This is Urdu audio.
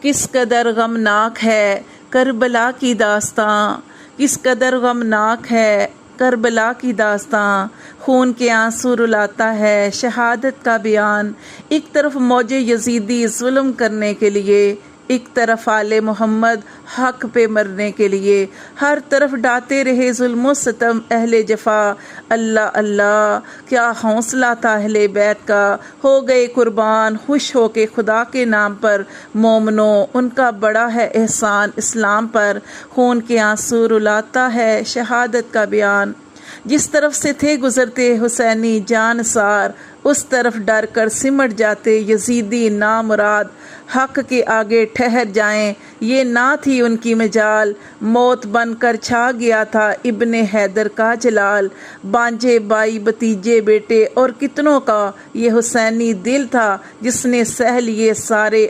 کس قدر غمناک ہے کربلا کی داستاں، کس قدر غمناک ہے کربلا کی داستاں، خون کے آنسو رلاتا ہے شہادت کا بیان۔ ایک طرف موج یزیدی ظلم کرنے کے لیے، ایک طرف آل محمد حق پہ مرنے کے لیے، ہر طرف ڈھاتے رہے ظلم و ستم اہل جفا۔ اللہ اللہ کیا حوصلہ تھا اہل بیت کا، ہو گئے قربان خوش ہو کے خدا کے نام پر۔ مومنوں ان کا بڑا ہے احسان اسلام پر، خون کے آنسو رلاتا ہے شہادت کا بیان۔ جس طرف سے تھے گزرتے حسینی جانثار، اس طرف ڈر کر سمٹ جاتے یزیدی نامراد۔ حق کے آگے ٹھہر جائیں یہ نہ تھی ان کی مجال، موت بن کر چھا گیا تھا ابن حیدر کا جلال۔ بانجے بائی بتیجے بیٹے اور کتنوں کا یہ حسینی دل تھا، جس نے سہ لیے سارے